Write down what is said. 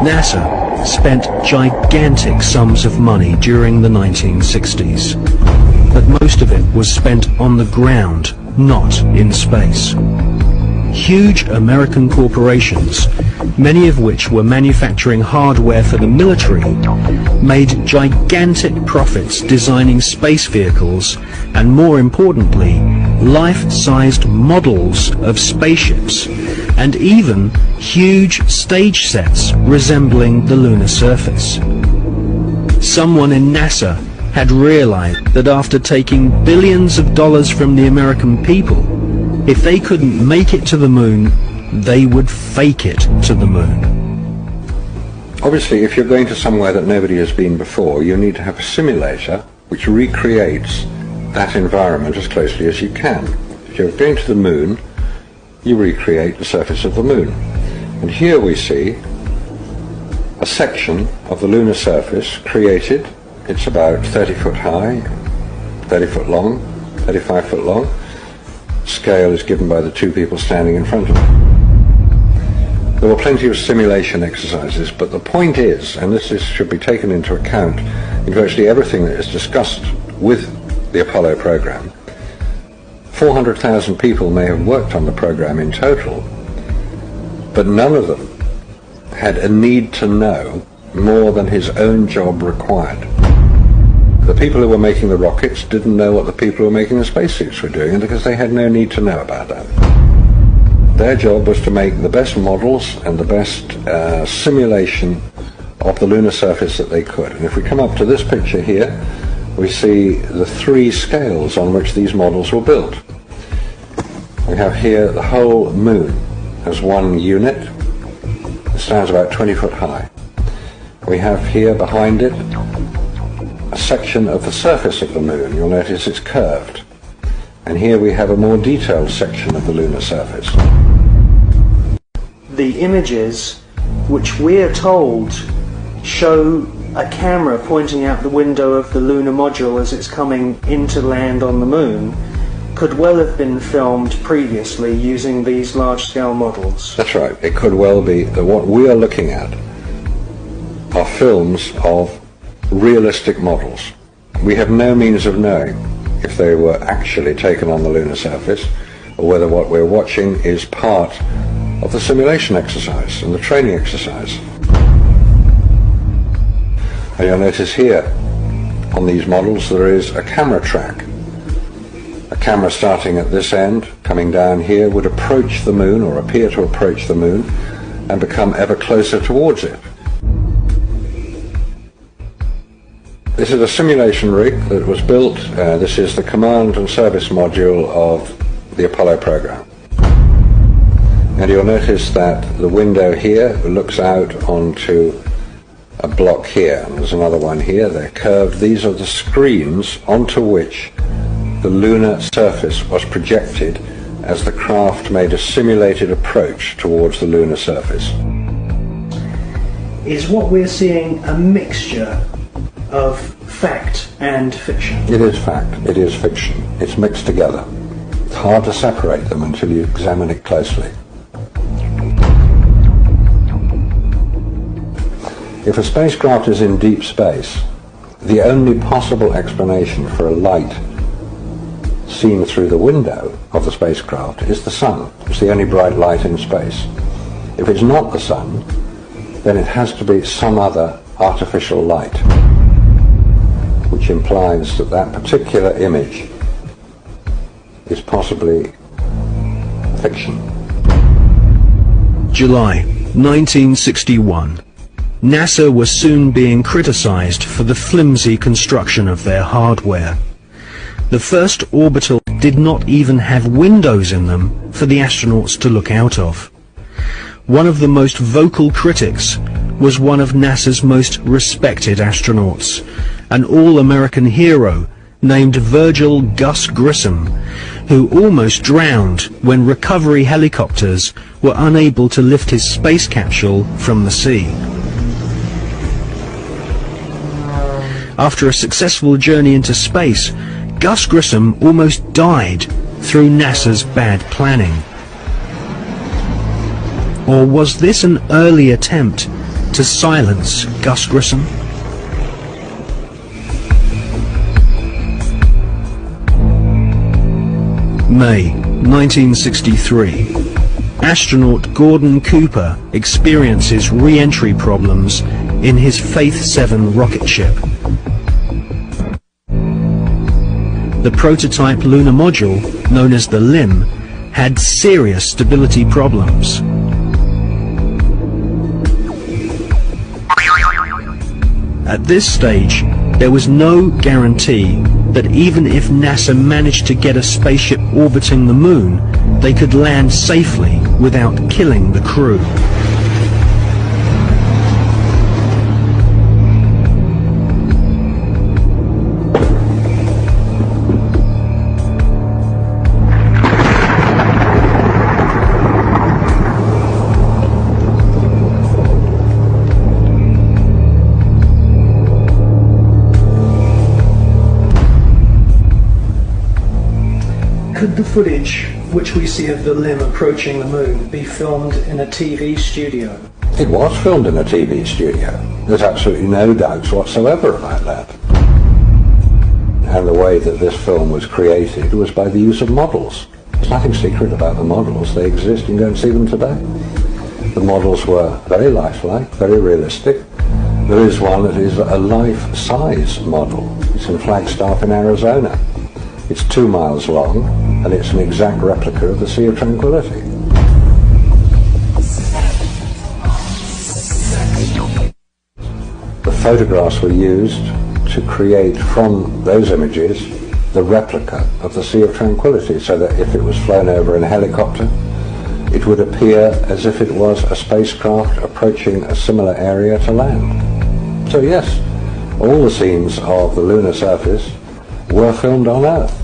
NASA spent gigantic sums of money during the 1960s, but most of it was spent on the ground, not in space. Huge American corporations, many of which were manufacturing hardware for the military, made gigantic profits designing space vehicles and, more importantly, life-sized models of spaceships, and even huge stage sets resembling the lunar surface. Someone in NASA had realized that after taking billions of dollars from the American people, if they couldn't make it to the moon, they would fake it to the moon. Obviously, if you're going to somewhere that nobody has been before, you need to have a simulator which recreates that environment as closely as you can. If you're going to the moon, you recreate the surface of the moon. And here we see a section of the lunar surface created. It's about 30 foot high, 30 foot long, 35 foot long. Scale is given by the two people standing in front of it. There were plenty of simulation exercises, but the point is, and should be taken into account in virtually everything that is discussed with the Apollo program, 400,000 people may have worked on the program in total, but none of them had a need to know more than his own job required. The people who were making the rockets didn't know what the people who were making the spacesuits were doing, because they had no need to know about that. Their job was to make the best models and the best simulation of the lunar surface that they could. And if we come up to this picture here, we see the three scales on which these models were built. We have here the whole moon as one unit. It stands about 20 foot high. We have here behind it a section of the surface of the moon. You'll notice it's curved. And here we have a more detailed section of the lunar surface. The images, which we're told show a camera pointing out the window of the lunar module as it's coming into land on the moon, could well have been filmed previously using these large-scale models. That's right. It could well be that what we are looking at are films of realistic models. We have no means of knowing if they were actually taken on the lunar surface, or whether what we're watching is part of the simulation exercise and the training exercise. And you'll notice here on these models there is a camera track. A camera starting at this end, coming down here, would approach the moon, or appear to approach the moon, and become ever closer towards it. This is a simulation rig that was built. This is the command and service module of the Apollo program. And you'll notice that the window here looks out onto a block here. And there's another one here. They're curved. These are the screens onto which the lunar surface was projected as the craft made a simulated approach towards the lunar surface. Is what we're seeing a mixture of fact and fiction? It is fact. It is fiction. It's mixed together. It's hard to separate them until you examine it closely. If a spacecraft is in deep space, the only possible explanation for a light seen through the window of the spacecraft is the sun. It's the only bright light in space. If it's not the sun, then it has to be some other artificial light, which implies that that particular image is possibly fiction. July 1961. NASA was soon being criticized for the flimsy construction of their hardware. The first orbital did not even have windows in them for the astronauts to look out of. One of the most vocal critics was one of NASA's most respected astronauts, an all-American hero named Virgil Gus Grissom, who almost drowned when recovery helicopters were unable to lift his space capsule from the sea. After a successful journey into space, Gus Grissom almost died through NASA's bad planning. Or was this an early attempt to silence Gus Grissom? May 1963. Astronaut Gordon Cooper experiences re-entry problems in his Faith 7 rocket ship. The prototype lunar module, known as the LIM, had serious stability problems. At this stage, there was no guarantee that even if NASA managed to get a spaceship orbiting the moon, they could land safely without killing the crew. Could the footage which we see of the LIM approaching the moon be filmed in a TV studio? It was filmed in a TV studio. There's absolutely no doubts whatsoever about that. And the way that this film was created was by the use of models. There's nothing secret about the models. They exist. You can go and see them today. The models were very lifelike, very realistic. There is one that is a life-size model. It's in Flagstaff in Arizona. It's 2 miles long, and it's an exact replica of the Sea of Tranquility. The photographs were used to create from those images the replica of the Sea of Tranquility, so that if it was flown over in a helicopter, it would appear as if it was a spacecraft approaching a similar area to land. So yes, all the scenes of the lunar surface were filmed on Earth.